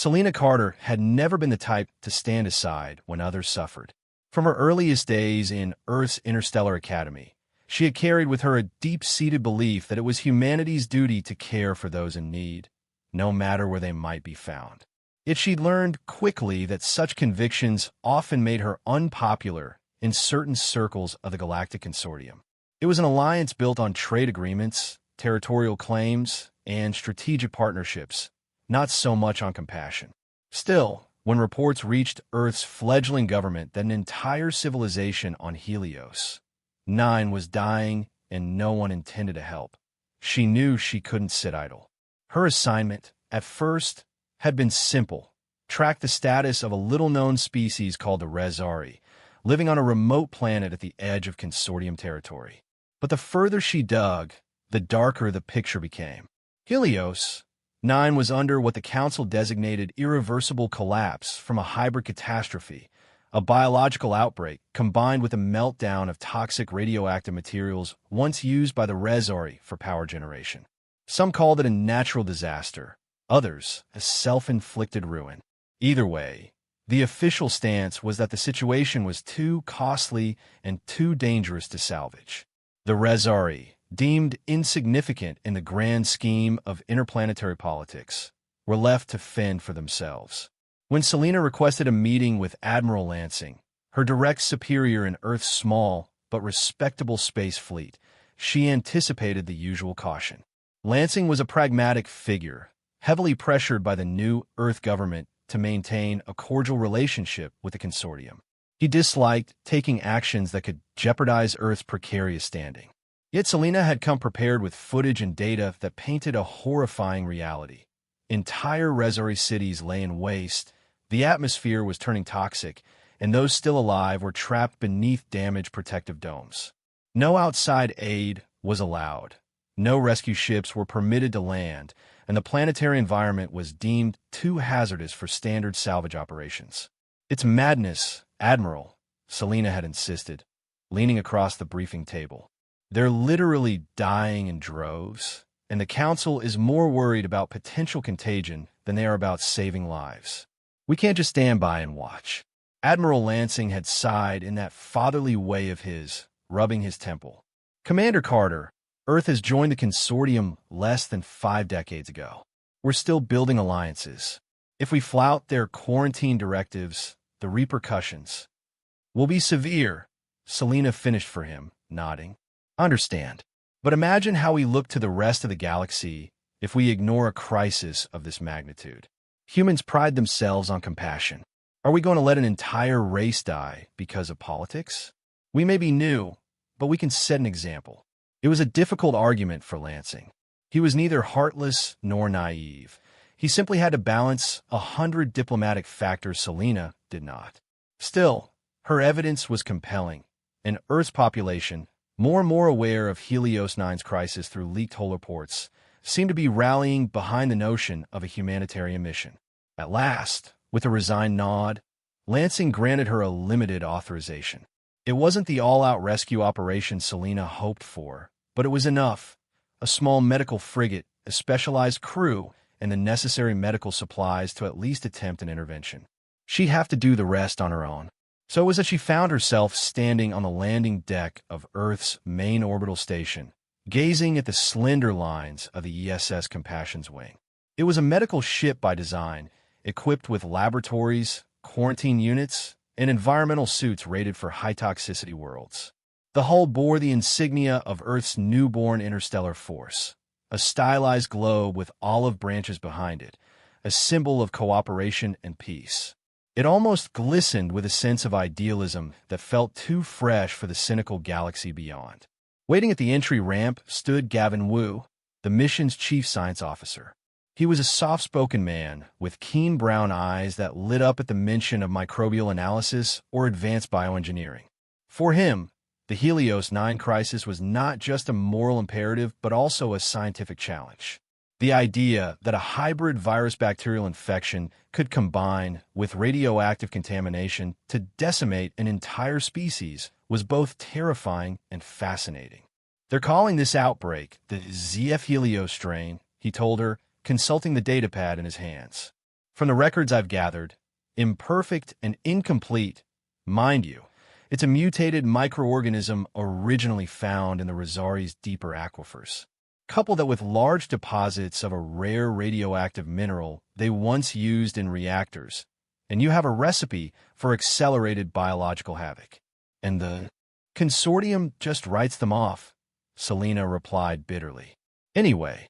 Selena Carter had never been the type to stand aside when others suffered. From her earliest days in Earth's Interstellar Academy, she had carried with her a deep-seated belief that it was humanity's duty to care for those in need, no matter where they might be found. Yet she'd learned quickly that such convictions often made her unpopular in certain circles of the Galactic Consortium. It was an alliance built on trade agreements, territorial claims, and strategic partnerships, not so much on compassion. Still, when reports reached Earth's fledgling government that an entire civilization on Helios 9 was dying and no one intended to help, she knew she couldn't sit idle. Her assignment, at first, had been simple: track the status of a little-known species called the Rezari, living on a remote planet at the edge of Consortium territory. But the further she dug, the darker the picture became. Helios 9 was under what the Council designated irreversible collapse from a hybrid catastrophe, a biological outbreak combined with a meltdown of toxic radioactive materials once used by the Rezari for power generation. Some called it a natural disaster, others a self-inflicted ruin. Either way, the official stance was that the situation was too costly and too dangerous to salvage. The Rezari, deemed insignificant in the grand scheme of interplanetary politics, were left to fend for themselves. When Selena requested a meeting with Admiral Lansing, her direct superior in Earth's small but respectable space fleet, she anticipated the usual caution. Lansing was a pragmatic figure, heavily pressured by the new Earth government to maintain a cordial relationship with the consortium. He disliked taking actions that could jeopardize Earth's precarious standing. Yet Selena had come prepared with footage and data that painted a horrifying reality. Entire Rezari cities lay in waste, the atmosphere was turning toxic, and those still alive were trapped beneath damaged protective domes. No outside aid was allowed. No rescue ships were permitted to land, and the planetary environment was deemed too hazardous for standard salvage operations. "It's madness, Admiral," Selena had insisted, leaning across the briefing table. "They're literally dying in droves, and the Council is more worried about potential contagion than they are about saving lives. We can't just stand by and watch." Admiral Lansing had sighed in that fatherly way of his, rubbing his temple. "Commander Carter, Earth has joined the consortium less than 5 decades ago. We're still building alliances. If we flout their quarantine directives, the repercussions will be severe." Selena finished for him, nodding. "Understand. But imagine how we look to the rest of the galaxy if we ignore a crisis of this magnitude. Humans pride themselves on compassion. Are we going to let an entire race die because of politics? We may be new, but we can set an example." It was a difficult argument for Lansing. He was neither heartless nor naive. He simply had to balance 100 diplomatic factors Selena did not. Still, her evidence was compelling. An Earth's population, more and more aware of Helios 9's crisis through leaked whole reports, seemed to be rallying behind the notion of a humanitarian mission. At last, with a resigned nod, Lansing granted her a limited authorization. It wasn't the all-out rescue operation Selena hoped for, but it was enough: a small medical frigate, a specialized crew, and the necessary medical supplies to at least attempt an intervention. She'd have to do the rest on her own. So it was that she found herself standing on the landing deck of Earth's main orbital station, gazing at the slender lines of the ESS Compassion's wing. It was a medical ship by design, equipped with laboratories, quarantine units, and environmental suits rated for high-toxicity worlds. The hull bore the insignia of Earth's newborn interstellar force, a stylized globe with olive branches behind it, a symbol of cooperation and peace. It almost glistened with a sense of idealism that felt too fresh for the cynical galaxy beyond. Waiting at the entry ramp stood Gavin Wu, the mission's chief science officer. He was a soft-spoken man with keen brown eyes that lit up at the mention of microbial analysis or advanced bioengineering. For him, the Helios 9 crisis was not just a moral imperative but also a scientific challenge. The idea that a hybrid virus-bacterial infection could combine with radioactive contamination to decimate an entire species was both terrifying and fascinating. "They're calling this outbreak the ZF Helios strain," he told her, consulting the datapad in his hands. From the records I've gathered, imperfect and incomplete, mind you, it's a mutated microorganism originally found in the Rosari's deeper aquifers. Couple that with large deposits of a rare radioactive mineral they once used in reactors, and you have a recipe for accelerated biological havoc. And the consortium just writes them off, Selena replied bitterly. Anyway,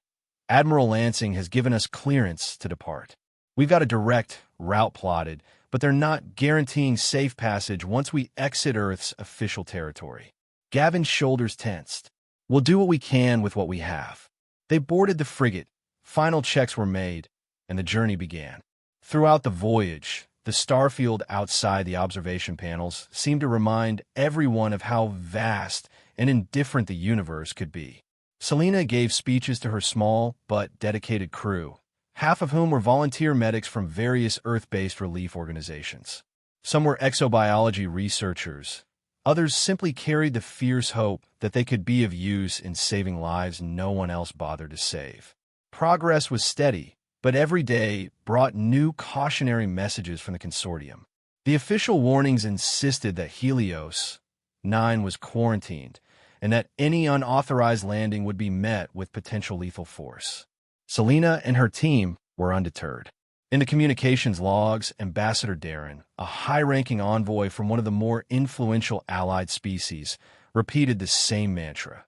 Admiral Lansing has given us clearance to depart. We've got a direct route plotted, but they're not guaranteeing safe passage once we exit Earth's official territory. Gavin's shoulders tensed. We'll do what we can with what we have. They boarded the frigate, final checks were made, and the journey began. Throughout the voyage, the starfield outside the observation panels seemed to remind everyone of how vast and indifferent the universe could be. Selena gave speeches to her small but dedicated crew, half of whom were volunteer medics from various Earth-based relief organizations. Some were exobiology researchers. Others simply carried the fierce hope that they could be of use in saving lives no one else bothered to save. Progress was steady, but every day brought new cautionary messages from the consortium. The official warnings insisted that Helios 9 was quarantined, and that any unauthorized landing would be met with potential lethal force. Selena and her team were undeterred. In the communications logs, Ambassador Darren, a high-ranking envoy from one of the more influential allied species, repeated the same mantra.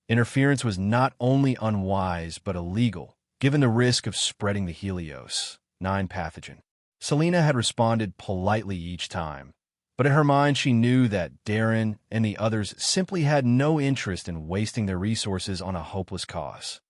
Interference was not only unwise but illegal, given the risk of spreading the Helios 9 pathogen. Selena had responded politely each time, but in her mind she knew that Darren and the others simply had no interest in wasting their resources on a hopeless cause.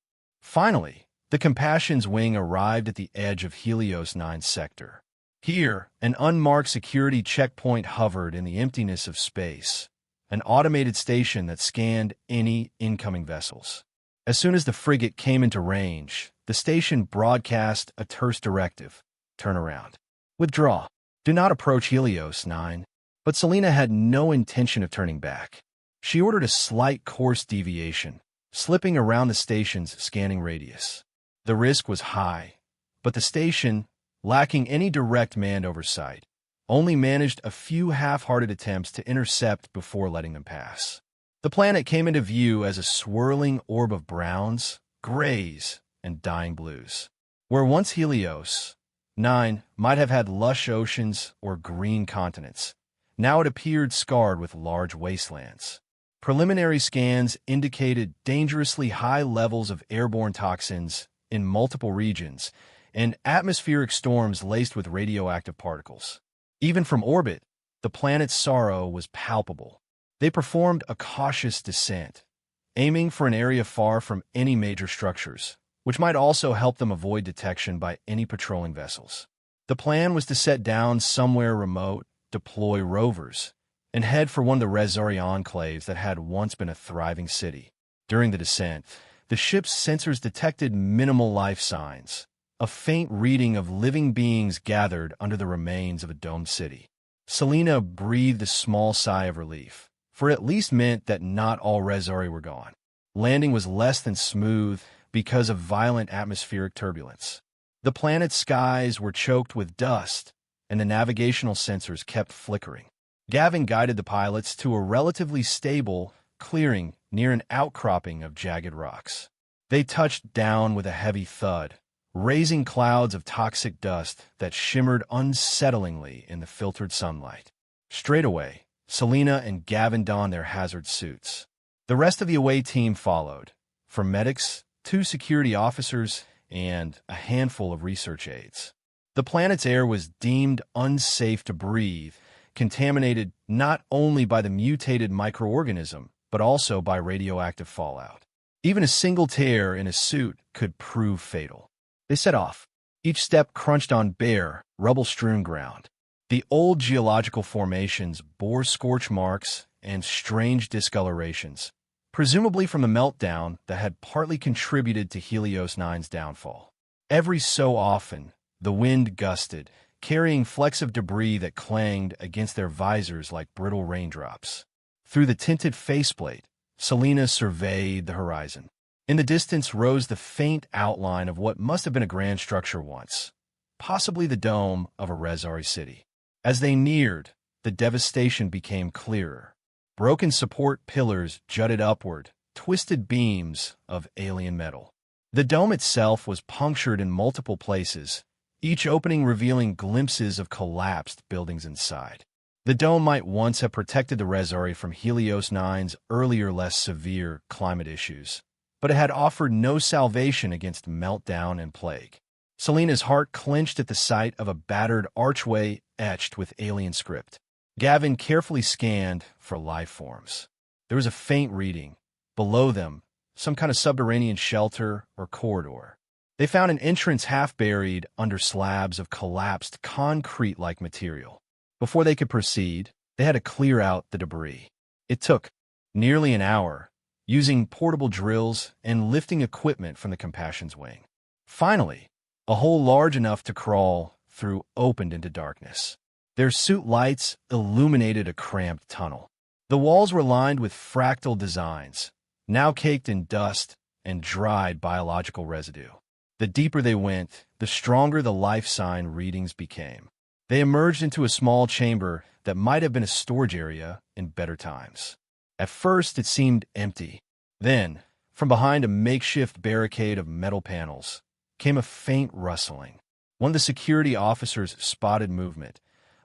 Finally, the Compassion's wing arrived at the edge of Helios 9's sector. Here, an unmarked security checkpoint hovered in the emptiness of space, an automated station that scanned any incoming vessels. As soon as the frigate came into range, the station broadcast a terse directive: turn around. Withdraw. Do not approach Helios 9. But Selena had no intention of turning back. She ordered a slight course deviation, slipping around the station's scanning radius. The risk was high, but the station, lacking any direct manned oversight, only managed a few half-hearted attempts to intercept before letting them pass. The planet came into view as a swirling orb of browns, grays, and dying blues. Where once Helios 9 might have had lush oceans or green continents, now it appeared scarred with large wastelands. Preliminary scans indicated dangerously high levels of airborne toxins in multiple regions, and atmospheric storms laced with radioactive particles. Even from orbit, the planet's sorrow was palpable. They performed a cautious descent, aiming for an area far from any major structures, which might also help them avoid detection by any patrolling vessels. The plan was to set down somewhere remote, deploy rovers, and head for one of the Rosari enclaves that had once been a thriving city. During the descent, the ship's sensors detected minimal life signs, a faint reading of living beings gathered under the remains of a domed city. Selena breathed a small sigh of relief, for it at least meant that not all Rosari were gone. Landing was less than smooth because of violent atmospheric turbulence. The planet's skies were choked with dust, and the navigational sensors kept flickering. Gavin guided the pilots to a relatively stable clearing near an outcropping of jagged rocks. They touched down with a heavy thud, raising clouds of toxic dust that shimmered unsettlingly in the filtered sunlight. Straight away, Selena and Gavin donned their hazard suits. The rest of the away team followed, from medics, 2 security officers, and a handful of research aides. The planet's air was deemed unsafe to breathe, contaminated not only by the mutated microorganism, but also by radioactive fallout. Even a single tear in a suit could prove fatal. They set off. Each step crunched on bare, rubble-strewn ground. The old geological formations bore scorch marks and strange discolorations, presumably from the meltdown that had partly contributed to Helios 9's downfall. Every so often, the wind gusted, carrying flecks of debris that clanged against their visors like brittle raindrops. Through the tinted faceplate, Selena surveyed the horizon. In the distance rose the faint outline of what must have been a grand structure once, possibly the dome of a Rezari city. As they neared, the devastation became clearer. Broken support pillars jutted upward, twisted beams of alien metal. The dome itself was punctured in multiple places, each opening revealing glimpses of collapsed buildings inside. The dome might once have protected the Rezari from Helios 9's earlier, less severe climate issues, but it had offered no salvation against meltdown and plague. Selina's heart clenched at the sight of a battered archway etched with alien script. Gavin carefully scanned for life forms. There was a faint reading. Below them, some kind of subterranean shelter or corridor. They found an entrance half buried under slabs of collapsed concrete-like material. Before they could proceed, they had to clear out the debris. It took nearly an hour, using portable drills and lifting equipment from the Compassion's wing. Finally, a hole large enough to crawl through opened into darkness. Their suit lights illuminated a cramped tunnel. The walls were lined with fractal designs, now caked in dust and dried biological residue. The deeper they went, the stronger the life sign readings became. They emerged into a small chamber that might have been a storage area in better times. At first, it seemed empty. Then, from behind a makeshift barricade of metal panels, came a faint rustling. One of the security officers spotted movement.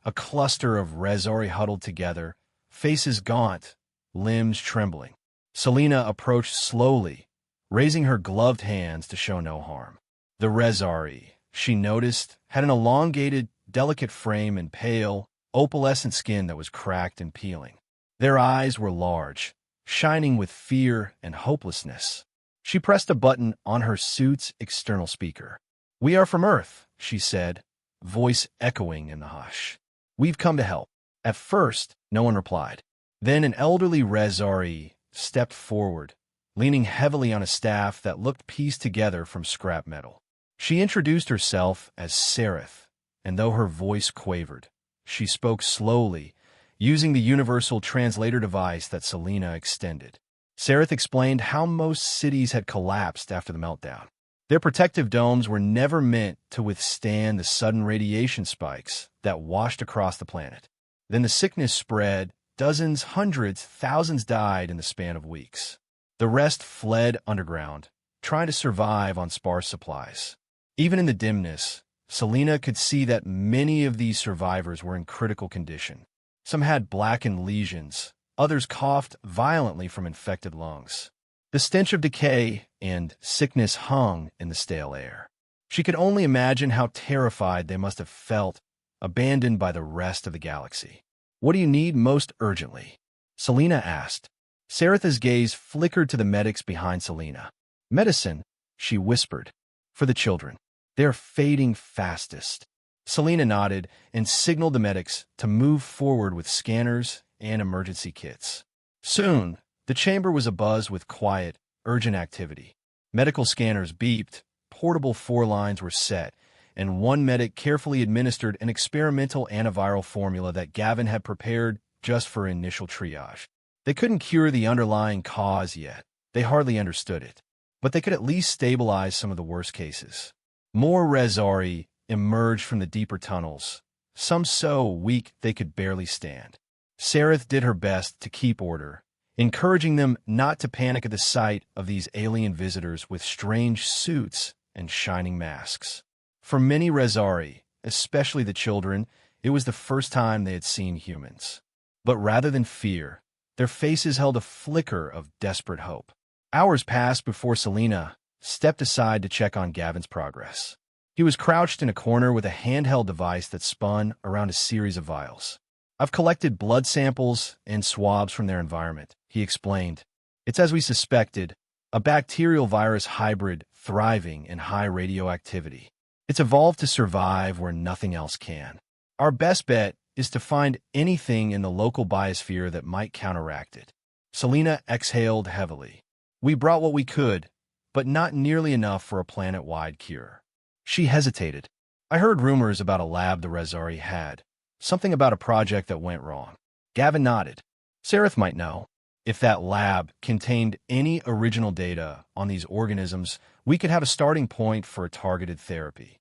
A cluster of Rezari huddled together, faces gaunt, limbs trembling. Selina approached slowly, raising her gloved hands to show no harm. The Rezari, she noticed, had an elongated, delicate frame and pale, opalescent skin that was cracked and peeling. Their eyes were large, shining with fear and hopelessness. She pressed a button on her suit's external speaker. "We are from Earth," she said, voice echoing in the hush. "We've come to help." At first, no one replied. Then an elderly Rezari stepped forward, leaning heavily on a staff that looked pieced together from scrap metal. She introduced herself as Sereth, and though her voice quavered, she spoke slowly, using the universal translator device that Selina extended. Sereth explained how most cities had collapsed after the meltdown. Their protective domes were never meant to withstand the sudden radiation spikes that washed across the planet. Then the sickness spread, dozens, hundreds, thousands died in the span of weeks. The rest fled underground, trying to survive on sparse supplies. Even in the dimness, Selina could see that many of these survivors were in critical condition. Some had blackened lesions, others coughed violently from infected lungs. The stench of decay and sickness hung in the stale air. She could only imagine how terrified they must have felt, abandoned by the rest of the galaxy. "What do you need most urgently?" Selina asked. Seretha's gaze flickered to the medics behind Selina. "Medicine," she whispered, "for the children. They're fading fastest." Selina nodded and signaled the medics to move forward with scanners and emergency kits. Soon, the chamber was abuzz with quiet, urgent activity. Medical scanners beeped, portable four lines were set, and one medic carefully administered an experimental antiviral formula that Gavin had prepared just for initial triage. They couldn't cure the underlying cause yet. They hardly understood it. But they could at least stabilize some of the worst cases. More Rezari emerged from the deeper tunnels, some so weak they could barely stand. Sereth did her best to keep order, encouraging them not to panic at the sight of these alien visitors with strange suits and shining masks. For many Rezari, especially the children, it was the first time they had seen humans. But rather than fear, their faces held a flicker of desperate hope. Hours passed before Selina stepped aside to check on Gavin's progress. He was crouched in a corner with a handheld device that spun around a series of vials. "I've collected blood samples and swabs from their environment," he explained. "It's as we suspected, a bacterial virus hybrid thriving in high radioactivity. It's evolved to survive where nothing else can. Our best bet is to find anything in the local biosphere that might counteract it." Selina exhaled heavily. "We brought what we could, but not nearly enough for a planet-wide cure." She hesitated. "I heard rumors about a lab the Rezari had. Something about a project that went wrong." Gavin nodded. "Sereth might know. If that lab contained any original data on these organisms, we could have a starting point for a targeted therapy."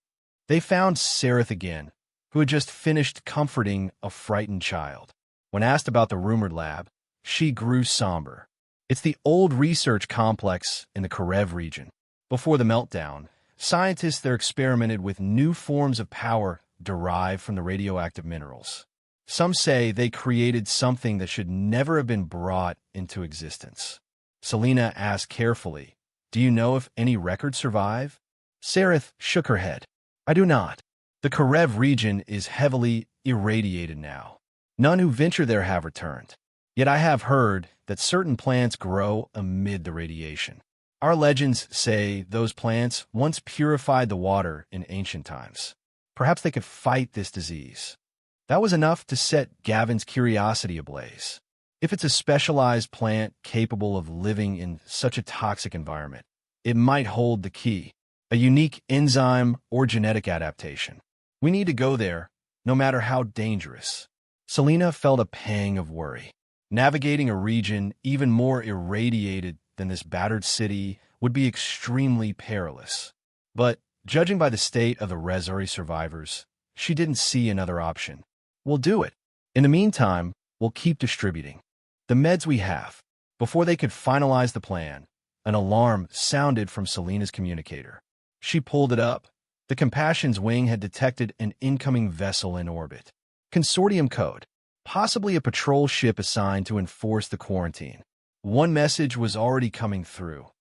They found Sereth again, who had just finished comforting a frightened child. When asked about the rumored lab, she grew somber. It's the old research complex in the Karev region. Before the meltdown, scientists there experimented with new forms of power derived from the radioactive minerals. Some say they created something that should never have been brought into existence. Selena asked carefully, "Do you know if any records survive?" Sereth shook her head. "I do not. The Karev region is heavily irradiated now. None who venture there have returned. Yet I have heard that certain plants grow amid the radiation. Our legends say those plants once purified the water in ancient times. Perhaps they could fight this disease." That was enough to set Gavin's curiosity ablaze. If it's a specialized plant capable of living in such a toxic environment, it might hold the key, a unique enzyme or genetic adaptation. We need to go there, no matter how dangerous. Selena felt a pang of worry. Navigating a region even more irradiated than this battered city would be extremely perilous. But, judging by the state of the Rezari survivors, she didn't see another option. "We'll do it. In the meantime, we'll keep distributing the meds we have." Before they could finalize the plan, an alarm sounded from Selena's communicator. She pulled it up. The Compassion's wing had detected an incoming vessel in orbit. Consortium code, possibly a patrol ship assigned to enforce the quarantine. One message was already coming through.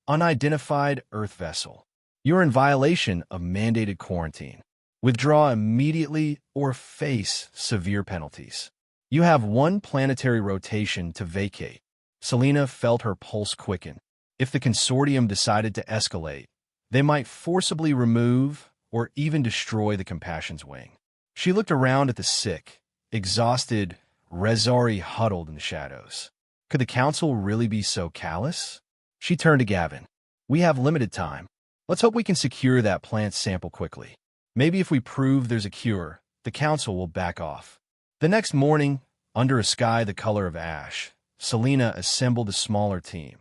"Unidentified Earth vessel. You're in violation of mandated quarantine. Withdraw immediately or face severe penalties. You have one planetary rotation to vacate." Selena felt her pulse quicken. If the consortium decided to escalate, they might forcibly remove or even destroy the Compassion's wing. She looked around at the sick, exhausted Rezari huddled in the shadows. Could the council really be so callous? She turned to Gavin. "We have limited time. Let's hope we can secure that plant sample quickly. Maybe if we prove there's a cure, the council will back off." The next morning, under a sky the color of ash, Selena assembled a smaller team.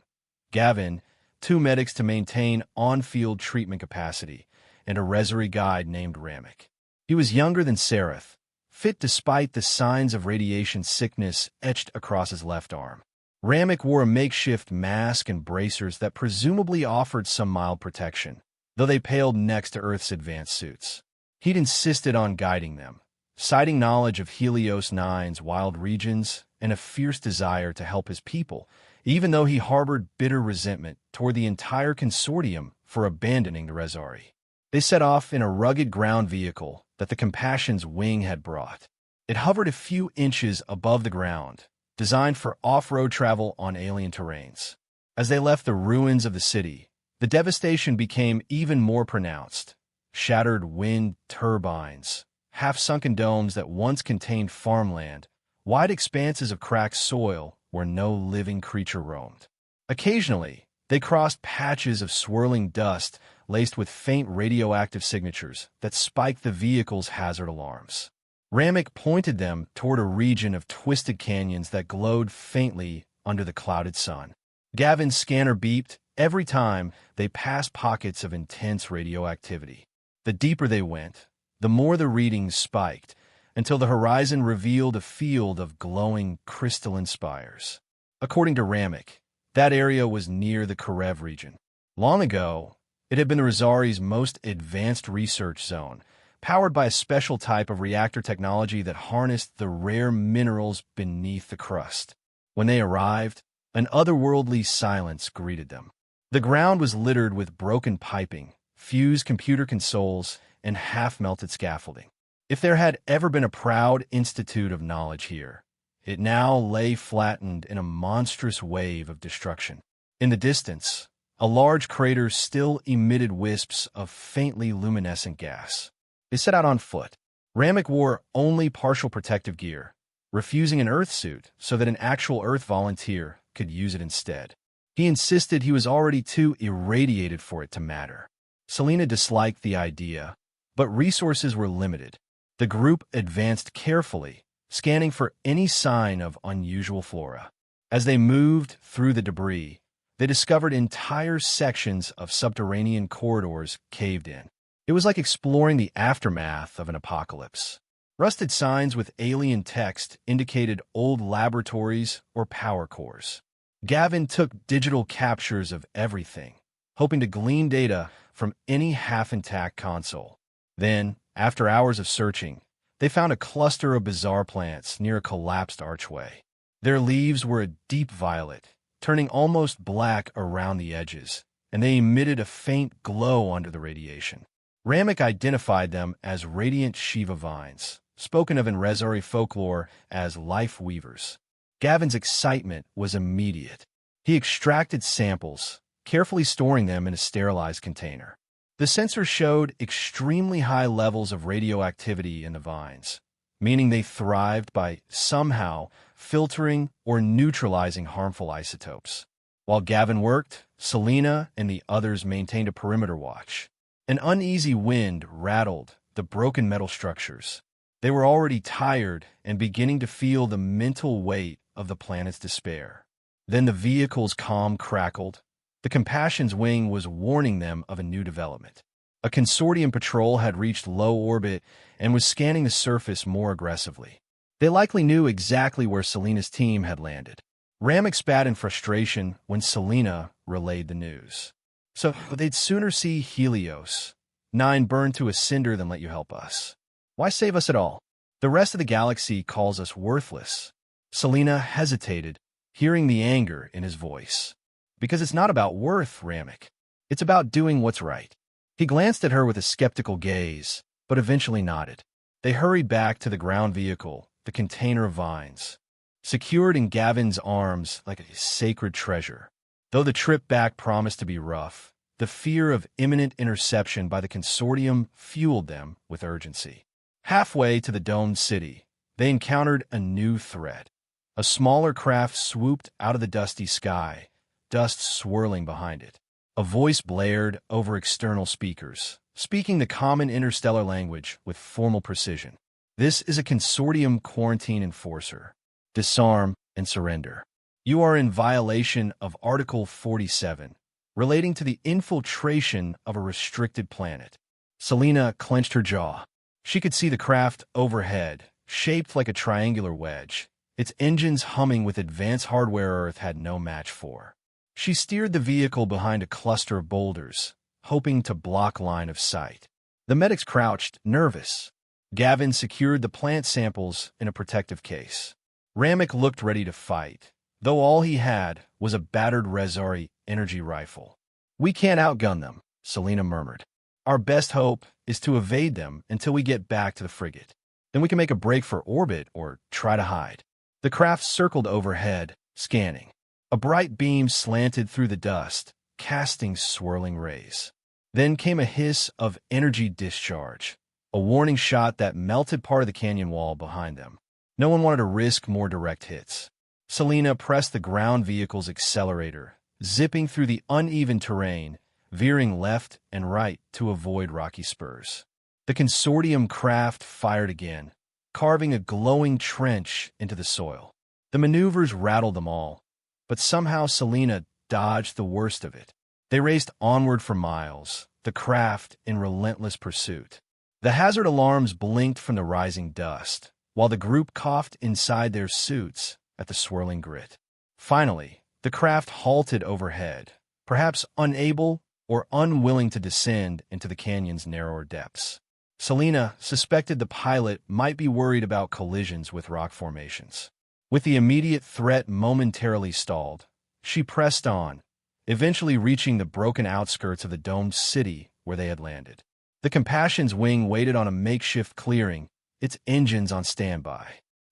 Gavin, 2 medics to maintain on-field treatment capacity, and a Rezari guide named Ramek. He was younger than Sereth, fit despite the signs of radiation sickness etched across his left arm. Ramek wore a makeshift mask and bracers that presumably offered some mild protection, though they paled next to Earth's advanced suits. He'd insisted on guiding them, citing knowledge of Helios 9's wild regions and a fierce desire to help his people, even though he harbored bitter resentment toward the entire consortium for abandoning the Rezari. They set off in a rugged ground vehicle that the Compassion's wing had brought. It hovered a few inches above the ground, designed for off-road travel on alien terrains. As they left the ruins of the city, the devastation became even more pronounced. Shattered wind turbines, half-sunken domes that once contained farmland, wide expanses of cracked soil where no living creature roamed. Occasionally, they crossed patches of swirling dust laced with faint radioactive signatures that spiked the vehicle's hazard alarms. Ramek pointed them toward a region of twisted canyons that glowed faintly under the clouded sun. Gavin's scanner beeped every time they passed pockets of intense radioactivity. The deeper they went, the more the readings spiked, until the horizon revealed a field of glowing crystalline spires. According to Ramek, that area was near the Karev region. Long ago, it had been the Rezari's most advanced research zone, powered by a special type of reactor technology that harnessed the rare minerals beneath the crust. When they arrived, an otherworldly silence greeted them. The ground was littered with broken piping, fused computer consoles, and half-melted scaffolding. If there had ever been a proud institute of knowledge here, it now lay flattened in a monstrous wave of destruction. In the distance, a large crater still emitted wisps of faintly luminescent gas. They set out on foot. Ramek wore only partial protective gear, refusing an Earth suit so that an actual Earth volunteer could use it instead. He insisted he was already too irradiated for it to matter. Selena disliked the idea, but resources were limited. The group advanced carefully, scanning for any sign of unusual flora. As they moved through the debris, they discovered entire sections of subterranean corridors caved in. It was like exploring the aftermath of an apocalypse. Rusted signs with alien text indicated old laboratories or power cores. Gavin took digital captures of everything, hoping to glean data from any half-intact console. Then, after hours of searching, they found a cluster of bizarre plants near a collapsed archway. Their leaves were a deep violet, turning almost black around the edges, and they emitted a faint glow under the radiation. Ramek identified them as radiant Shiva vines, spoken of in Rezari folklore as life weavers. Gavin's excitement was immediate. He extracted samples, carefully storing them in a sterilized container. The sensor showed extremely high levels of radioactivity in the vines, meaning they thrived by somehow filtering or neutralizing harmful isotopes. While Gavin worked, Selena and the others maintained a perimeter watch. An uneasy wind rattled the broken metal structures. They were already tired and beginning to feel the mental weight of the planet's despair. Then the vehicle's comm crackled. The Compassion's wing was warning them of a new development. A consortium patrol had reached low orbit and was scanning the surface more aggressively. They likely knew exactly where Selena's team had landed. Ramek spat in frustration when Selena relayed the news. So they'd sooner see Helios, 9 burned to a cinder than let you help us. Why save us at all? The rest of the galaxy calls us worthless. Selena hesitated, hearing the anger in his voice. Because it's not about worth, Ramek. It's about doing what's right. He glanced at her with a skeptical gaze, but eventually nodded. They hurried back to the ground vehicle, the container of vines, secured in Gavin's arms like a sacred treasure. Though the trip back promised to be rough, the fear of imminent interception by the consortium fueled them with urgency. Halfway to the domed city, they encountered a new threat. A smaller craft swooped out of the dusty sky, dust swirling behind it. A voice blared over external speakers, speaking the common interstellar language with formal precision. This is a consortium quarantine enforcer. Disarm and surrender. You are in violation of Article 47, relating to the infiltration of a restricted planet. Selena clenched her jaw. She could see the craft overhead, shaped like a triangular wedge, its engines humming with advanced hardware Earth had no match for. She steered the vehicle behind a cluster of boulders, hoping to block line of sight. The medics crouched, nervous. Gavin secured the plant samples in a protective case. Ramek looked ready to fight, though all he had was a battered Rezari energy rifle. We can't outgun them, Selena murmured. Our best hope is to evade them until we get back to the frigate. Then we can make a break for orbit or try to hide. The craft circled overhead, scanning. A bright beam slanted through the dust, casting swirling rays. Then came a hiss of energy discharge, a warning shot that melted part of the canyon wall behind them. No one wanted to risk more direct hits. Selena pressed the ground vehicle's accelerator, zipping through the uneven terrain, veering left and right to avoid rocky spurs. The consortium craft fired again, carving a glowing trench into the soil. The maneuvers rattled them all, but somehow Selena dodged the worst of it. They raced onward for miles, the craft in relentless pursuit. The hazard alarms blinked from the rising dust, while the group coughed inside their suits at the swirling grit. Finally, the craft halted overhead, perhaps unable or unwilling to descend into the canyon's narrower depths. Selena suspected the pilot might be worried about collisions with rock formations. With the immediate threat momentarily stalled, she pressed on, eventually reaching the broken outskirts of the domed city where they had landed. The Compassion's wing waited on a makeshift clearing, its engines on standby.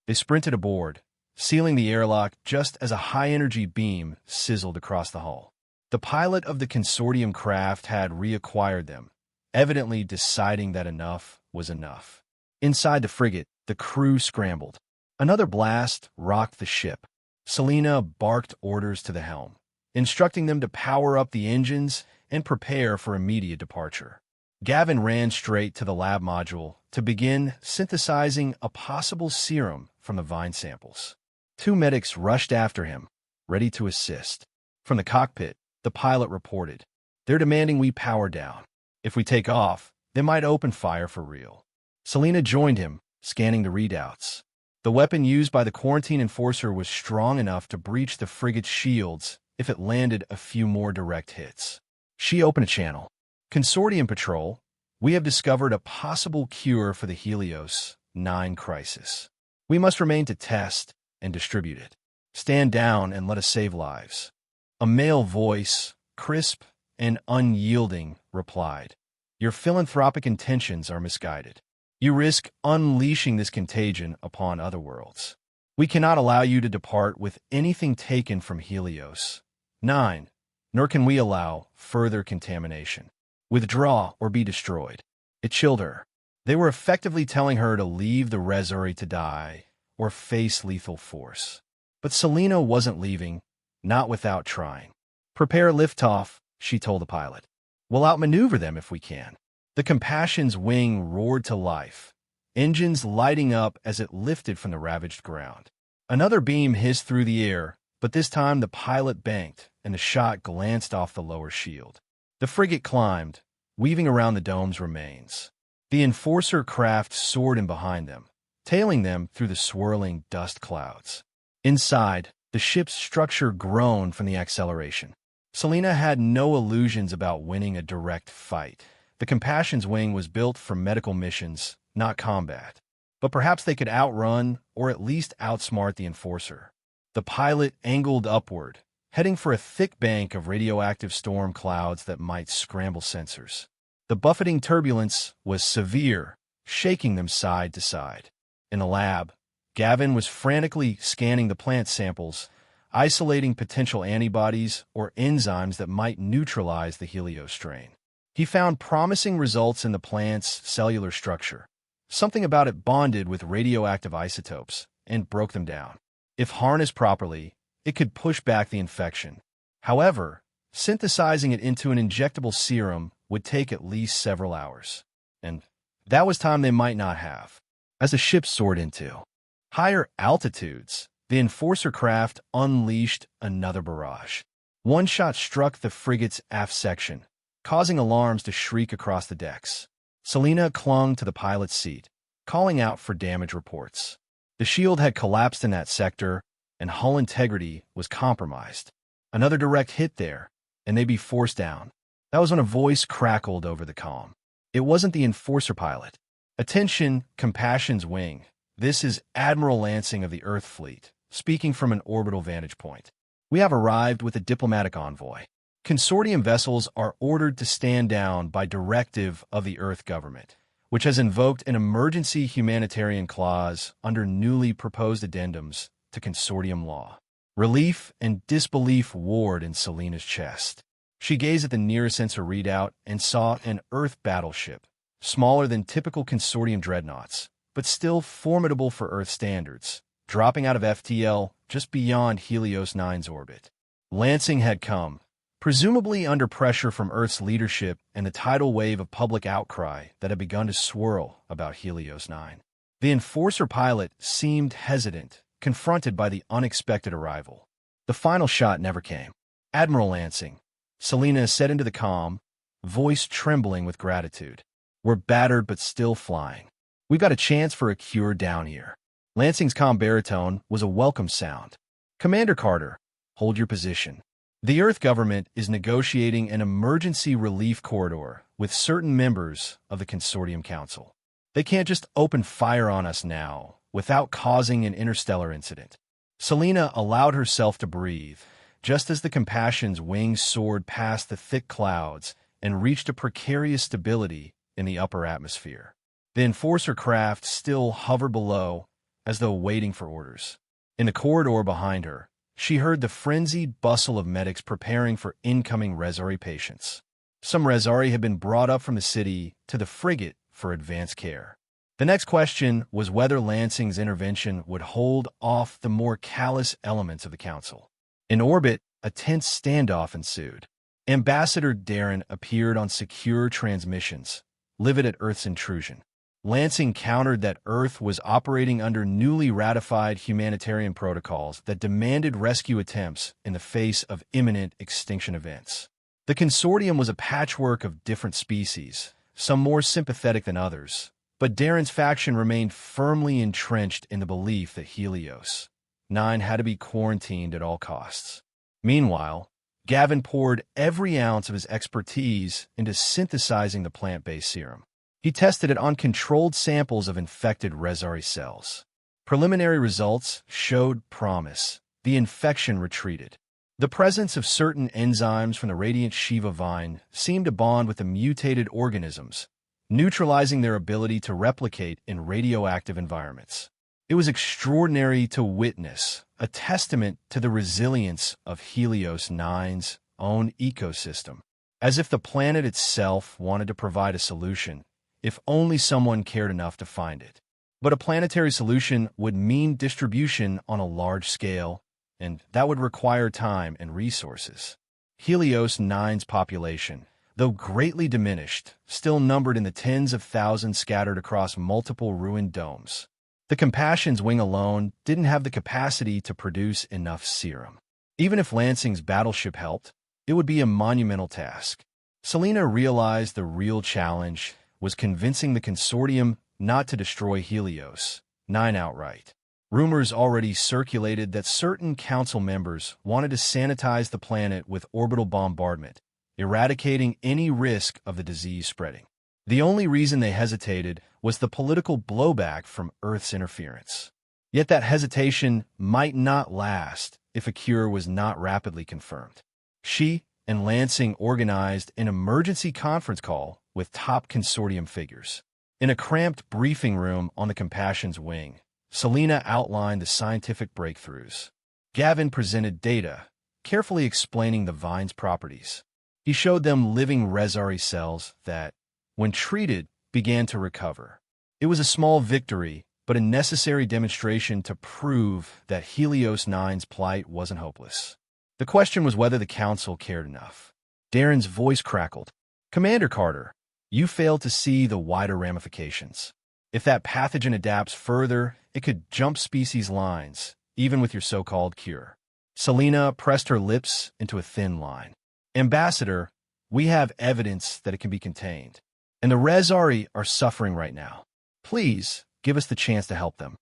They sprinted aboard, sealing the airlock just as a high-energy beam sizzled across the hull. The pilot of the consortium craft had reacquired them, evidently deciding that enough was enough. Inside the frigate, the crew scrambled. Another blast rocked the ship. Selena barked orders to the helm, instructing them to power up the engines and prepare for immediate departure. Gavin ran straight to the lab module to begin synthesizing a possible serum from the vine samples. 2 medics rushed after him, ready to assist. From the cockpit, the pilot reported, "They're demanding we power down. If we take off, They might open fire for real. Selena joined him, scanning the readouts. The weapon used by the quarantine enforcer was strong enough to breach the frigate's shields if it landed a few more direct hits. She opened a channel. Consortium Patrol, we have discovered a possible cure for the Helios 9 crisis. We must remain to test and distribute it. Stand down and let us save lives. A male voice, crisp and unyielding, replied. Your philanthropic intentions are misguided. You risk unleashing this contagion upon other worlds. We cannot allow you to depart with anything taken from Helios 9, nor can we allow further contamination. Withdraw or be destroyed. It chilled her. They were effectively telling her to leave the Resori to die or face lethal force. But Selena wasn't leaving, not without trying. Prepare liftoff, she told the pilot. We'll outmaneuver them if we can. The Compassion's wing roared to life, engines lighting up as it lifted from the ravaged ground. Another beam hissed through the air, but this time the pilot banked, and the shot glanced off the lower shield. The frigate climbed, weaving around the dome's remains. The enforcer craft soared in behind them, tailing them through the swirling dust clouds. Inside, the ship's structure groaned from the acceleration. Selena had no illusions about winning a direct fight. The Compassion's wing was built for medical missions, not combat. But perhaps they could outrun or at least outsmart the enforcer. The pilot angled upward, heading for a thick bank of radioactive storm clouds that might scramble sensors. The buffeting turbulence was severe, shaking them side to side. In the lab, Gavin was frantically scanning the plant samples, isolating potential antibodies or enzymes that might neutralize the Helios strain. He found promising results in the plant's cellular structure. Something about it bonded with radioactive isotopes and broke them down. If harnessed properly, it could push back the infection. However, synthesizing it into an injectable serum would take at least several hours. And that was time they might not have. As the ship soared into higher altitudes, the enforcer craft unleashed another barrage. One shot struck the frigate's aft section, causing alarms to shriek across the decks. Selena clung to the pilot's seat, calling out for damage reports. The shield had collapsed in that sector, and hull integrity was compromised. Another direct hit there, and they'd be forced down. That was when a voice crackled over the comm. It wasn't the enforcer pilot. Attention, Compassion's wing. This is Admiral Lansing of the Earth Fleet, speaking from an orbital vantage point. We have arrived with a diplomatic envoy. Consortium vessels are ordered to stand down by directive of the Earth government, which has invoked an emergency humanitarian clause under newly proposed addendums to consortium law. Relief and disbelief warred in Selena's chest. She gazed at the nearest sensor readout and saw an Earth battleship, smaller than typical consortium dreadnoughts, but still formidable for Earth standards, dropping out of FTL just beyond Helios 9's orbit. Lansing had come, presumably under pressure from Earth's leadership and the tidal wave of public outcry that had begun to swirl about Helios 9. The enforcer pilot seemed hesitant, confronted by the unexpected arrival. The final shot never came. Admiral Lansing, Selena said into the comm, voice trembling with gratitude. We're battered but still flying. We've got a chance for a cure down here. Lansing's calm baritone was a welcome sound. Commander Carter, hold your position. The Earth government is negotiating an emergency relief corridor with certain members of the Consortium Council. They can't just open fire on us now without causing an interstellar incident. Selena allowed herself to breathe, just as the Compassion's wings soared past the thick clouds and reached a precarious stability in the upper atmosphere. The enforcer craft still hovered below, as though waiting for orders. In the corridor behind her, she heard the frenzied bustle of medics preparing for incoming Resori patients. Some Resori had been brought up from the city to the frigate for advanced care. The next question was whether Lansing's intervention would hold off the more callous elements of the council. In orbit, a tense standoff ensued. Ambassador Darren appeared on secure transmissions, livid at Earth's intrusion. Lansing countered that Earth was operating under newly ratified humanitarian protocols that demanded rescue attempts in the face of imminent extinction events. The consortium was a patchwork of different species, some more sympathetic than others, but Darren's faction remained firmly entrenched in the belief that Helios 9 had to be quarantined at all costs. Meanwhile, Gavin poured every ounce of his expertise into synthesizing the plant-based serum. He tested it on controlled samples of infected Resari cells. Preliminary results showed promise. The infection retreated. The presence of certain enzymes from the radiant Shiva vine seemed to bond with the mutated organisms, neutralizing their ability to replicate in radioactive environments. It was extraordinary to witness, a testament to the resilience of Helios 9's own ecosystem, as if the planet itself wanted to provide a solution, if only someone cared enough to find it. But a planetary solution would mean distribution on a large scale, and that would require time and resources. Helios 9's population, though greatly diminished, still numbered in the tens of thousands scattered across multiple ruined domes. The Compassion's wing alone didn't have the capacity to produce enough serum. Even if Lansing's battleship helped, it would be a monumental task. Selena realized the real challenge was convincing the consortium not to destroy Helios 9 outright. Rumors already circulated that certain council members wanted to sanitize the planet with orbital bombardment, eradicating any risk of the disease spreading. The only reason they hesitated was the political blowback from Earth's interference. Yet that hesitation might not last if a cure was not rapidly confirmed. She and Lansing organized an emergency conference call with top consortium figures. In a cramped briefing room on the Compassion's wing, Selena outlined the scientific breakthroughs. Gavin presented data, carefully explaining the vine's properties. He showed them living Resari cells that, when treated, began to recover. It was a small victory, but a necessary demonstration to prove that Helios 9's plight wasn't hopeless. The question was whether the council cared enough. Darren's voice crackled. "Commander Carter, you failed to see the wider ramifications. If that pathogen adapts further, it could jump species lines, even with your so-called cure." Selena pressed her lips into a thin line. "Ambassador, we have evidence that it can be contained. And the Resari are suffering right now. Please, give us the chance to help them."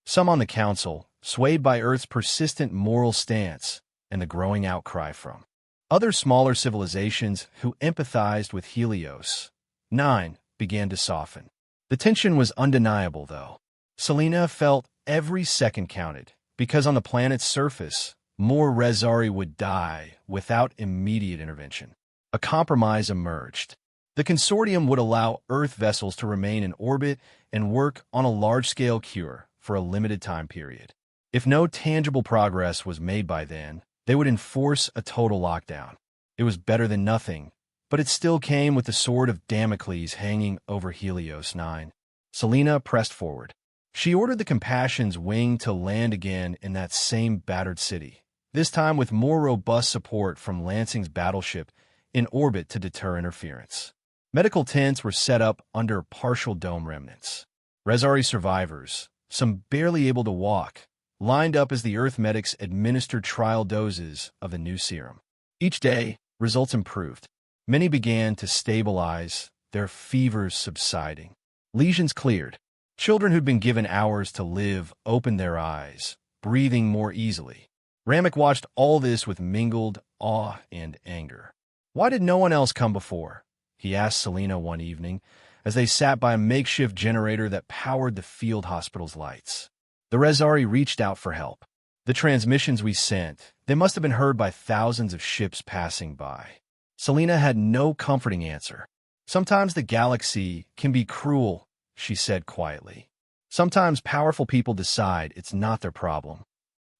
Some on the council, swayed by Earth's persistent moral stance and the growing outcry from other smaller civilizations who empathized with Helios 9, began to soften. The tension was undeniable, though. Selena felt every second counted, because on the planet's surface, more Resari would die without immediate intervention. A compromise emerged. The consortium would allow Earth vessels to remain in orbit and work on a large-scale cure for a limited time period. If no tangible progress was made by then, they would enforce a total lockdown. It was better than nothing, but it still came with the sword of Damocles hanging over Helios 9. Selena pressed forward. She ordered the Compassion's wing to land again in that same battered city, this time with more robust support from Lansing's battleship in orbit to deter interference. Medical tents were set up under partial dome remnants. Resari survivors, some barely able to walk, lined up as the Earth medics administered trial doses of the new serum. Each day, results improved. Many began to stabilize, their fevers subsiding. Lesions cleared. Children who'd been given hours to live opened their eyes, breathing more easily. Ramek watched all this with mingled awe and anger. "Why did no one else come before?" he asked Selena one evening, as they sat by a makeshift generator that powered the field hospital's lights. The Resari reached out for help. "The transmissions we sent, they must have been heard by thousands of ships passing by." Selena had no comforting answer. "Sometimes the galaxy can be cruel," she said quietly. "Sometimes powerful people decide it's not their problem."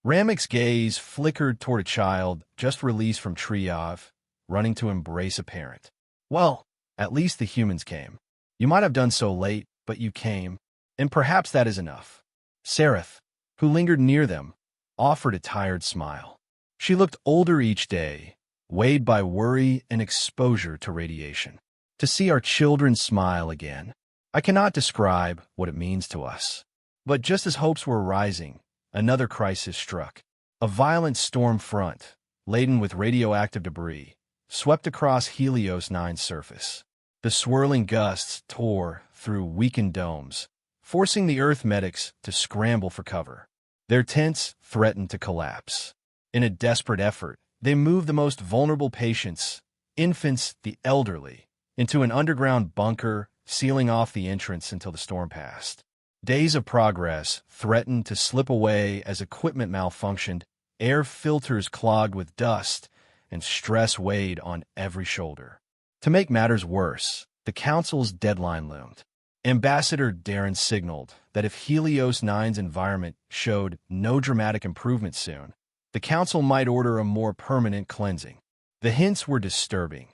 Ramek's gaze flickered toward a child just released from triage, running to embrace a parent. "Well, at least the humans came. You might have done so late, but you came, and perhaps that is enough." Seraph, who lingered near them, offered a tired smile. She looked older each day, weighed by worry and exposure to radiation. "To see our children smile again. I cannot describe what it means to us." But just as hopes were rising, another crisis struck. A violent storm front, laden with radioactive debris, swept across Helios 9's surface. The swirling gusts tore through weakened domes, forcing the Earth medics to scramble for cover. Their tents threatened to collapse. In a desperate effort, they moved the most vulnerable patients, infants, the elderly, into an underground bunker, sealing off the entrance until the storm passed. Days of progress threatened to slip away as equipment malfunctioned, air filters clogged with dust, and stress weighed on every shoulder. To make matters worse, the Council's deadline loomed. Ambassador Darren signaled that if Helios 9's environment showed no dramatic improvement soon, the Council might order a more permanent cleansing. The hints were disturbing.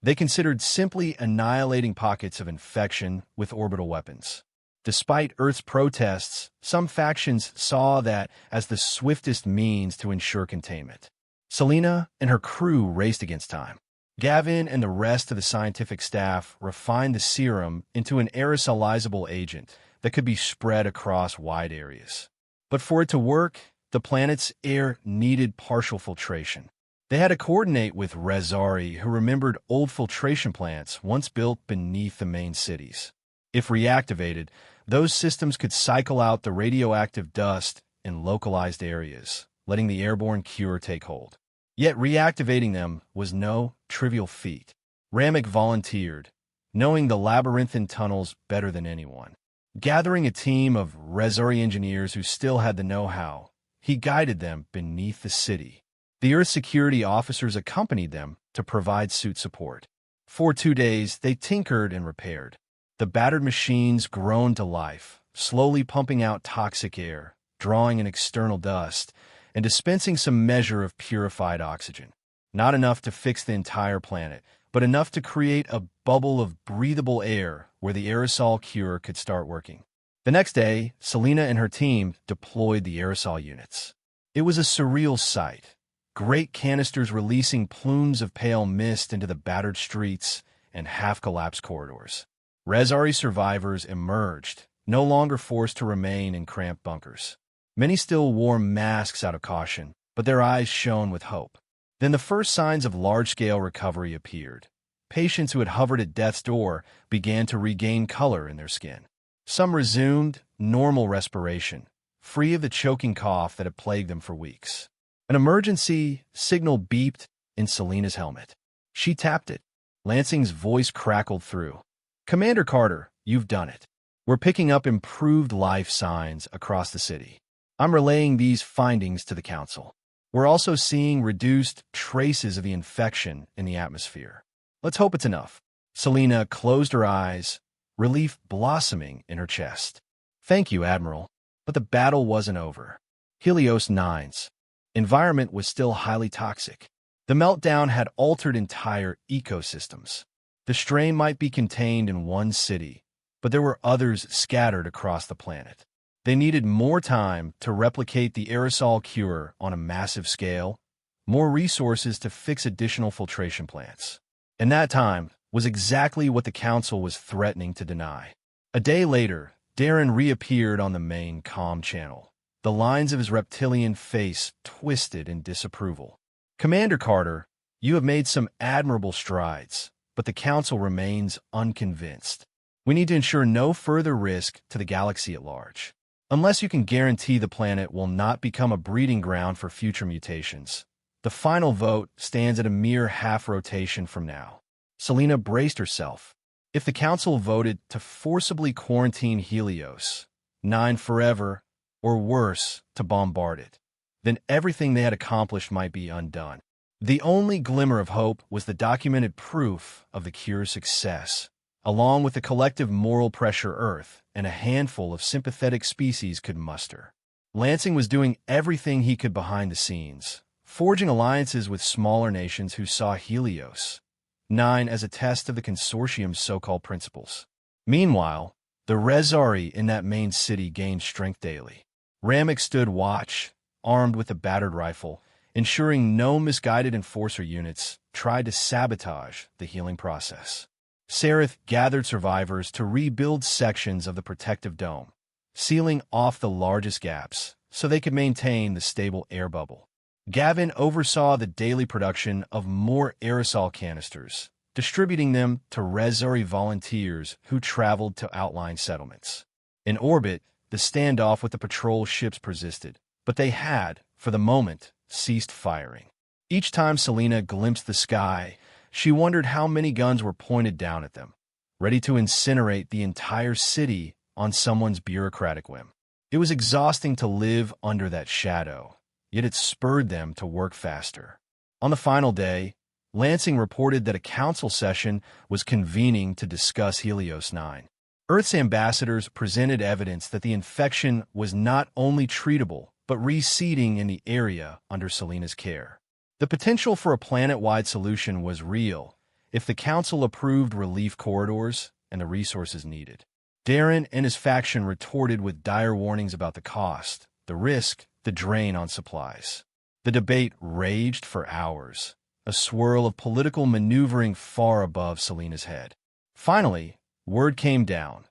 They considered simply annihilating pockets of infection with orbital weapons. Despite Earth's protests, some factions saw that as the swiftest means to ensure containment. Selena and her crew raced against time. Gavin and the rest of the scientific staff refined the serum into an aerosolizable agent that could be spread across wide areas. But for it to work, the planet's air needed partial filtration. They had to coordinate with Rezari, who remembered old filtration plants once built beneath the main cities. If reactivated, those systems could cycle out the radioactive dust in localized areas, letting the airborne cure take hold. Yet reactivating them was no trivial feat. Ramek volunteered, knowing the labyrinthine tunnels better than anyone. Gathering a team of Rezari engineers who still had the know-how, he guided them beneath the city. The Earth security officers accompanied them to provide suit support. For 2 days, they tinkered and repaired. The battered machines groaned to life, slowly pumping out toxic air, drawing in external dust, and dispensing some measure of purified oxygen. Not enough to fix the entire planet, but enough to create a bubble of breathable air where the aerosol cure could start working. The next day, Selena and her team deployed the aerosol units. It was a surreal sight. Great canisters releasing plumes of pale mist into the battered streets and half-collapsed corridors. Rezari survivors emerged, no longer forced to remain in cramped bunkers. Many still wore masks out of caution, but their eyes shone with hope. Then the first signs of large-scale recovery appeared. Patients who had hovered at death's door began to regain color in their skin. Some resumed normal respiration, free of the choking cough that had plagued them for weeks. An emergency signal beeped in Selena's helmet. She tapped it. Lansing's voice crackled through. "Commander Carter, you've done it. We're picking up improved life signs across the city. I'm relaying these findings to the Council. We're also seeing reduced traces of the infection in the atmosphere. Let's hope it's enough." Selena closed her eyes, relief blossoming in her chest. "Thank you, Admiral." But the battle wasn't over. Helios 9's environment was still highly toxic. The meltdown had altered entire ecosystems. The strain might be contained in one city, but there were others scattered across the planet. They needed more time to replicate the aerosol cure on a massive scale, more resources to fix additional filtration plants. And that time was exactly what the Council was threatening to deny. A day later, Darren reappeared on the main comm channel, the lines of his reptilian face twisted in disapproval. "Commander Carter, you have made some admirable strides, but the Council remains unconvinced. We need to ensure no further risk to the galaxy at large. Unless you can guarantee the planet will not become a breeding ground for future mutations, the final vote stands at a mere half rotation from now." Selena braced herself. If the Council voted to forcibly quarantine Helios 9 forever, or worse, to bombard it, then everything they had accomplished might be undone. The only glimmer of hope was the documented proof of the cure's success, along with the collective moral pressure Earth and a handful of sympathetic species could muster. Lansing was doing everything he could behind the scenes, forging alliances with smaller nations who saw Helios 9 as a test of the consortium's so-called principles. Meanwhile, the Rezari in that main city gained strength daily. Ramek stood watch, armed with a battered rifle, ensuring no misguided enforcer units tried to sabotage the healing process. Sareth gathered survivors to rebuild sections of the protective dome, sealing off the largest gaps so they could maintain the stable air bubble. Gavin oversaw the daily production of more aerosol canisters, distributing them to Resari volunteers who traveled to outlying settlements. In orbit, the standoff with the patrol ships persisted, but they had, for the moment, ceased firing. Each time Selena glimpsed the sky, she wondered how many guns were pointed down at them, ready to incinerate the entire city on someone's bureaucratic whim. It was exhausting to live under that shadow, yet it spurred them to work faster. On the final day, Lansing reported that a council session was convening to discuss Helios 9. Earth's ambassadors presented evidence that the infection was not only treatable, but reseeding in the area under Selena's care. The potential for a planet-wide solution was real if the council approved relief corridors and the resources needed. Darren and his faction retorted with dire warnings about the cost, the risk, the drain on supplies. The debate raged for hours, a swirl of political maneuvering far above Selena's head. Finally, word came down.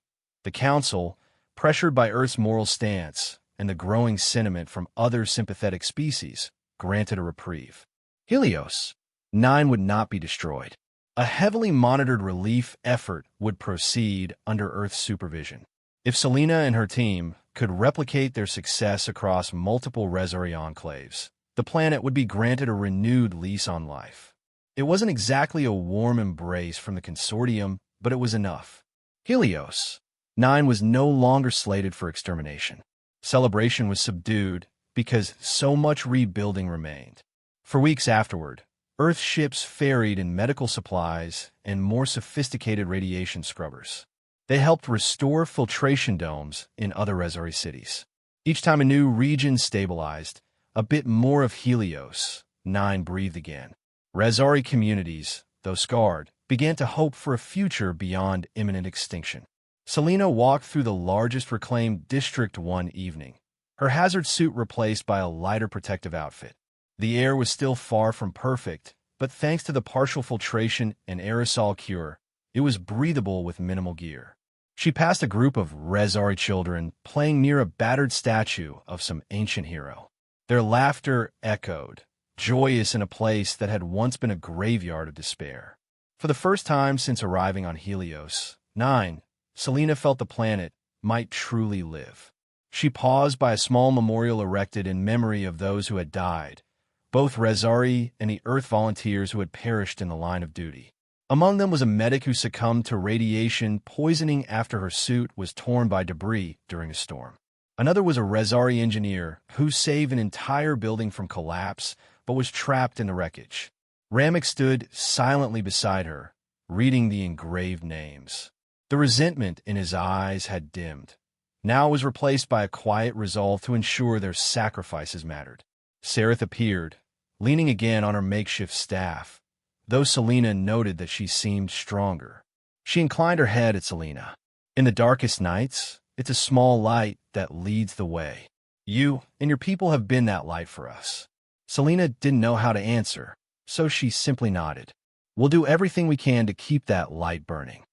The council, pressured by Earth's moral stance and the growing sentiment from other sympathetic species, granted a reprieve. Helios 9 would not be destroyed. A heavily monitored relief effort would proceed under Earth's supervision. If Selena and her team could replicate their success across multiple Resari enclaves, the planet would be granted a renewed lease on life. It wasn't exactly a warm embrace from the consortium, but it was enough. Helios 9 was no longer slated for extermination. Celebration was subdued because so much rebuilding remained. For weeks afterward, Earth ships ferried in medical supplies and more sophisticated radiation scrubbers. They helped restore filtration domes in other Resari cities. Each time a new region stabilized, a bit more of Helios 9 breathed again. Resari communities, though scarred, began to hope for a future beyond imminent extinction. Selena walked through the largest reclaimed district one evening, her hazard suit replaced by a lighter protective outfit. The air was still far from perfect, but thanks to the partial filtration and aerosol cure, it was breathable with minimal gear. She passed a group of Resari children playing near a battered statue of some ancient hero. Their laughter echoed, joyous in a place that had once been a graveyard of despair. For the first time since arriving on Helios 9, Selena felt the planet might truly live. She paused by a small memorial erected in memory of those who had died, both Resari and the Earth volunteers who had perished in the line of duty. Among them was a medic who succumbed to radiation poisoning after her suit was torn by debris during a storm. Another was a Resari engineer who saved an entire building from collapse but was trapped in the wreckage. Ramek stood silently beside her, reading the engraved names. The resentment in his eyes had dimmed. Now it was replaced by a quiet resolve to ensure their sacrifices mattered. Sareth appeared, leaning again on her makeshift staff, though Selena noted that she seemed stronger. She inclined her head at Selena. In the darkest nights, it's a small light that leads the way. You and your people have been that light for us. Selena didn't know how to answer, so she simply nodded. We'll do everything we can to keep that light burning.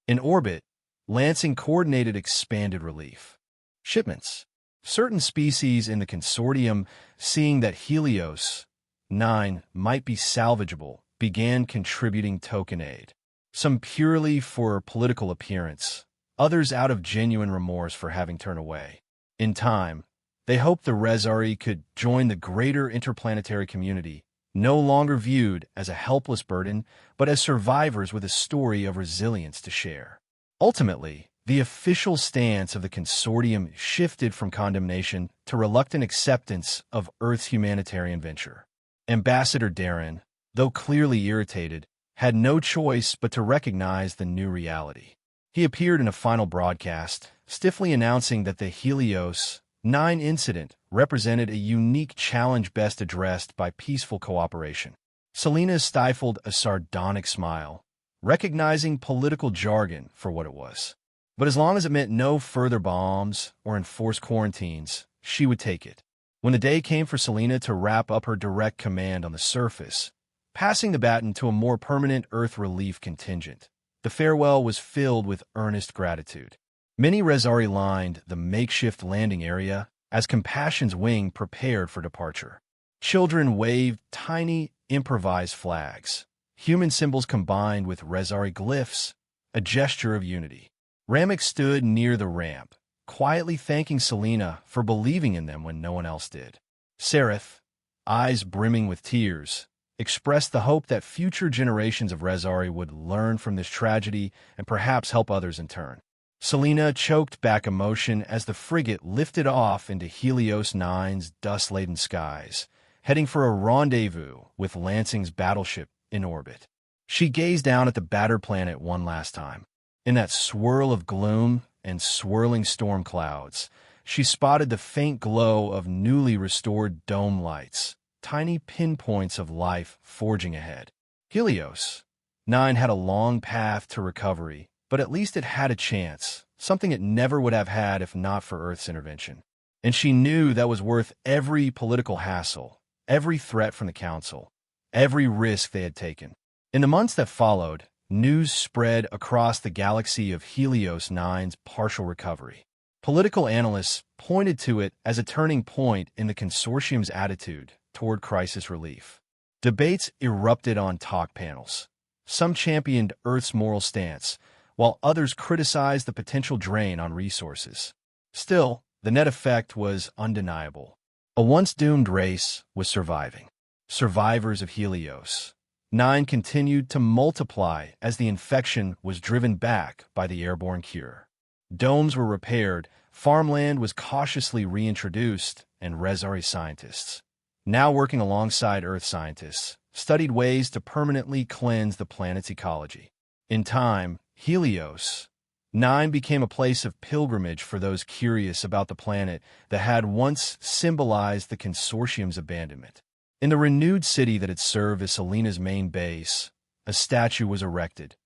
In orbit, Lansing coordinated expanded relief. Shipments. Certain species in the consortium, seeing that Helios 9 might be salvageable, began contributing token aid. Some purely for political appearance, others out of genuine remorse for having turned away. In time, they hoped the Resari could join the greater interplanetary community, no longer viewed as a helpless burden, but as survivors with a story of resilience to share. Ultimately, the official stance of the consortium shifted from condemnation to reluctant acceptance of Earth's humanitarian venture. Ambassador Darren, though clearly irritated, had no choice but to recognize the new reality. He appeared in a final broadcast, stiffly announcing that the Helios 9 incident represented a unique challenge best addressed by peaceful cooperation. Selena stifled a sardonic smile, recognizing political jargon for what it was. But as long as it meant no further bombs or enforced quarantines, she would take it. When the day came for Selena to wrap up her direct command on the surface, passing the baton to a more permanent Earth relief contingent, the farewell was filled with earnest gratitude. Many Resari lined the makeshift landing area as Compassion's wing prepared for departure. Children waved tiny, improvised flags, human symbols combined with Rezari glyphs, a gesture of unity. Ramek stood near the ramp, quietly thanking Selena for believing in them when no one else did. Seraph, eyes brimming with tears, expressed the hope that future generations of Rezari would learn from this tragedy and perhaps help others in turn. Selena choked back emotion as the frigate lifted off into Helios 9's dust-laden skies, heading for a rendezvous with Lansing's battleship in orbit. She gazed down at the battered planet one last time. In that swirl of gloom and swirling storm clouds, she spotted the faint glow of newly restored dome lights, tiny pinpoints of life forging ahead. Helios 9 had a long path to recovery, but at least it had a chance, something it never would have had if not for Earth's intervention. And she knew that was worth every political hassle, every threat from the Council, every risk they had taken. In the months that followed, news spread across the galaxy of Helios 9's partial recovery. Political analysts pointed to it as a turning point in the consortium's attitude toward crisis relief. Debates erupted on talk panels. Some championed Earth's moral stance, while others criticized the potential drain on resources. Still, the net effect was undeniable. A once-doomed race was surviving. Survivors of Helios 9 continued to multiply as the infection was driven back by the airborne cure. Domes were repaired, farmland was cautiously reintroduced, and Rezari scientists, now working alongside Earth scientists, studied ways to permanently cleanse the planet's ecology. In time, Helios 9 became a place of pilgrimage for those curious about the planet that had once symbolized the consortium's abandonment. In the renewed city that had served as Selena's main base, a statue was erected,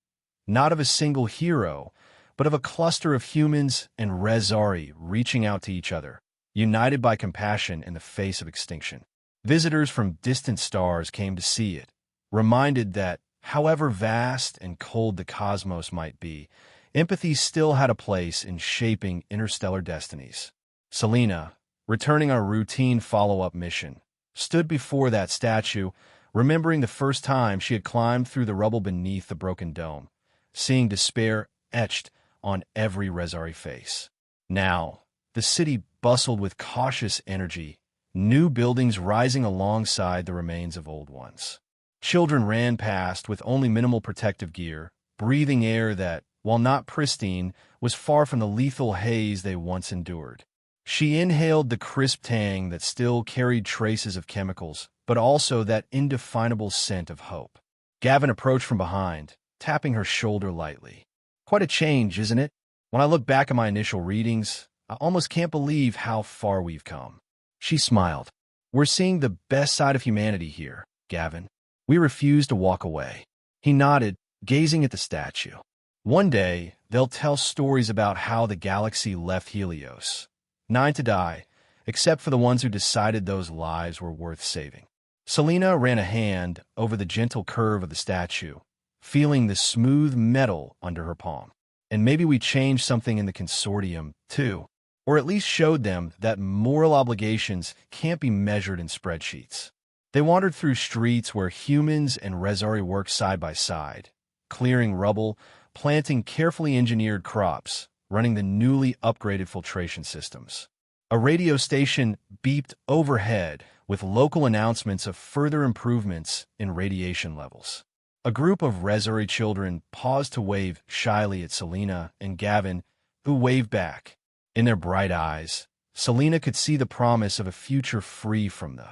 not of a single hero, but of a cluster of humans and Rezari reaching out to each other, united by compassion in the face of extinction. Visitors from distant stars came to see it, reminded that, however vast and cold the cosmos might be, empathy still had a place in shaping interstellar destinies. Selena, returning on a routine follow-up mission, stood before that statue, remembering the first time she had climbed through the rubble beneath the broken dome, seeing despair etched on every Rezari face. Now, the city bustled with cautious energy, new buildings rising alongside the remains of old ones. Children ran past with only minimal protective gear, breathing air that, while not pristine, was far from the lethal haze they once endured. She inhaled the crisp tang that still carried traces of chemicals, but also that indefinable scent of hope. Gavin approached from behind, tapping her shoulder lightly. Quite a change, isn't it? When I look back at my initial readings, I almost can't believe how far we've come. She smiled. We're seeing the best side of humanity here, Gavin. We refuse to walk away. He nodded, gazing at the statue. One day, they'll tell stories about how the galaxy left Helios 9 to die, except for the ones who decided those lives were worth saving. Selena ran a hand over the gentle curve of the statue, feeling the smooth metal under her palm. And maybe we changed something in the consortium, too, or at least showed them that moral obligations can't be measured in spreadsheets. They wandered through streets where humans and Rezari worked side by side, clearing rubble, planting carefully engineered crops, running the newly upgraded filtration systems. A radio station beeped overhead with local announcements of further improvements in radiation levels. A group of Rezari children paused to wave shyly at Selena and Gavin, who waved back. In their bright eyes, Selena could see the promise of a future free from the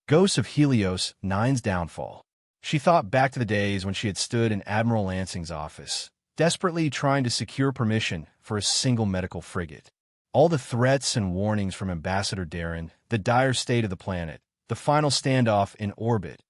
ghosts of Helios 9's downfall. She thought back to the days when she had stood in Admiral Lansing's office, desperately trying to secure permission for a single medical frigate. All the threats and warnings from Ambassador Darren, the dire state of the planet, the final standoff in orbit,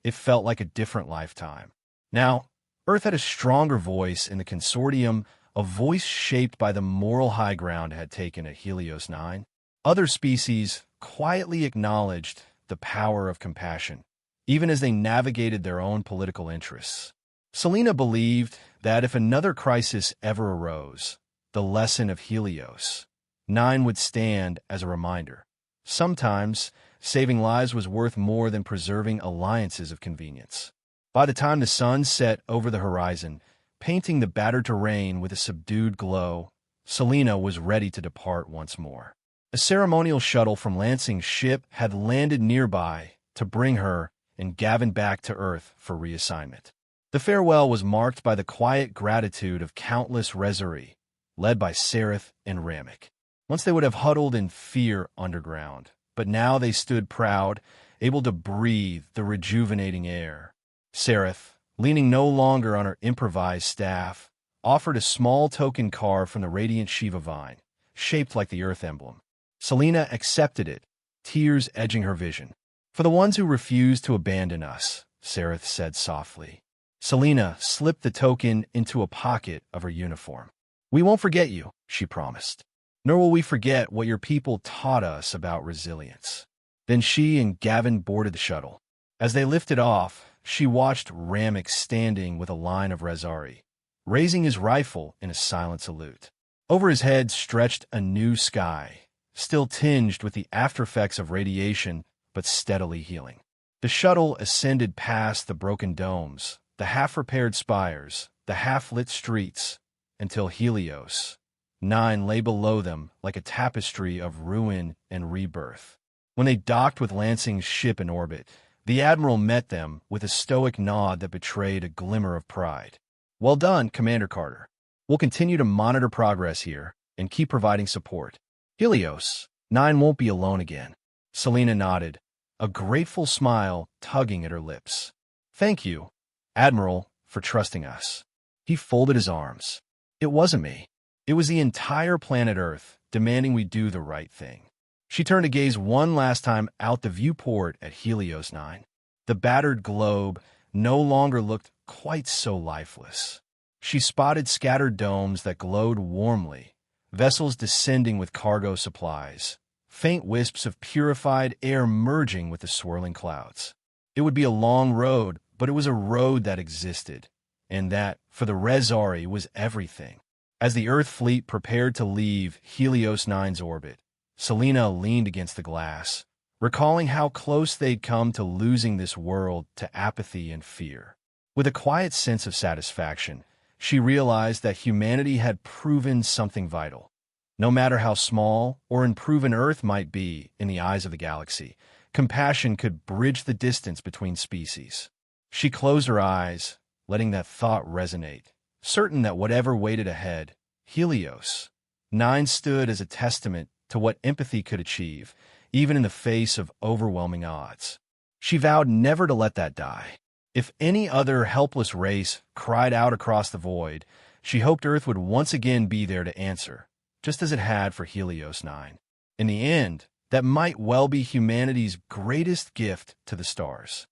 it felt like a different lifetime. Now, Earth had a stronger voice in the consortium, a voice shaped by the moral high ground it had taken at Helios 9. Other species quietly acknowledged the power of compassion, even as they navigated their own political interests. Selena believed that if another crisis ever arose, the lesson of Helios 9 would stand as a reminder. Sometimes, saving lives was worth more than preserving alliances of convenience. By the time the sun set over the horizon, painting the battered terrain with a subdued glow, Selena was ready to depart once more. A ceremonial shuttle from Lansing's ship had landed nearby to bring her and Gavin back to Earth for reassignment. The farewell was marked by the quiet gratitude of countless Rezari, led by Sereth and Ramek. Once they would have huddled in fear underground, but now they stood proud, able to breathe the rejuvenating air. Sereth, leaning no longer on her improvised staff, offered a small token car from the radiant Shiva vine, shaped like the Earth emblem. Selena accepted it, tears edging her vision. "For the ones who refuse to abandon us," Sereth said softly. Selena slipped the token into a pocket of her uniform. "We won't forget you," she promised. "Nor will we forget what your people taught us about resilience." Then she and Gavin boarded the shuttle. As they lifted off, she watched Ramek standing with a line of Rezari, raising his rifle in a silent salute. Over his head stretched a new sky, still tinged with the aftereffects of radiation, but steadily healing. The shuttle ascended past the broken domes, the half-repaired spires, the half-lit streets, until Helios 9 lay below them like a tapestry of ruin and rebirth. When they docked with Lansing's ship in orbit, the Admiral met them with a stoic nod that betrayed a glimmer of pride. "Well done, Commander Carter. We'll continue to monitor progress here and keep providing support. Helios 9 won't be alone again." Selena nodded, a grateful smile tugging at her lips. "Thank you, Admiral, for trusting us." He folded his arms. "It wasn't me. It was the entire planet Earth demanding we do the right thing." She turned to gaze one last time out the viewport at Helios 9. The battered globe no longer looked quite so lifeless. She spotted scattered domes that glowed warmly, vessels descending with cargo supplies, faint wisps of purified air merging with the swirling clouds. It would be a long road, but it was a road that existed, and that, for the Rezari, was everything. As the Earth fleet prepared to leave Helios 9's orbit, Selena leaned against the glass, recalling how close they'd come to losing this world to apathy and fear. With a quiet sense of satisfaction, she realized that humanity had proven something vital. No matter how small or unproven Earth might be in the eyes of the galaxy, compassion could bridge the distance between species. She closed her eyes, letting that thought resonate, certain that whatever waited ahead, Helios 9 stood as a testament to what empathy could achieve, even in the face of overwhelming odds. She vowed never to let that die. If any other helpless race cried out across the void, she hoped Earth would once again be there to answer, just as it had for Helios 9. In the end, that might well be humanity's greatest gift to the stars.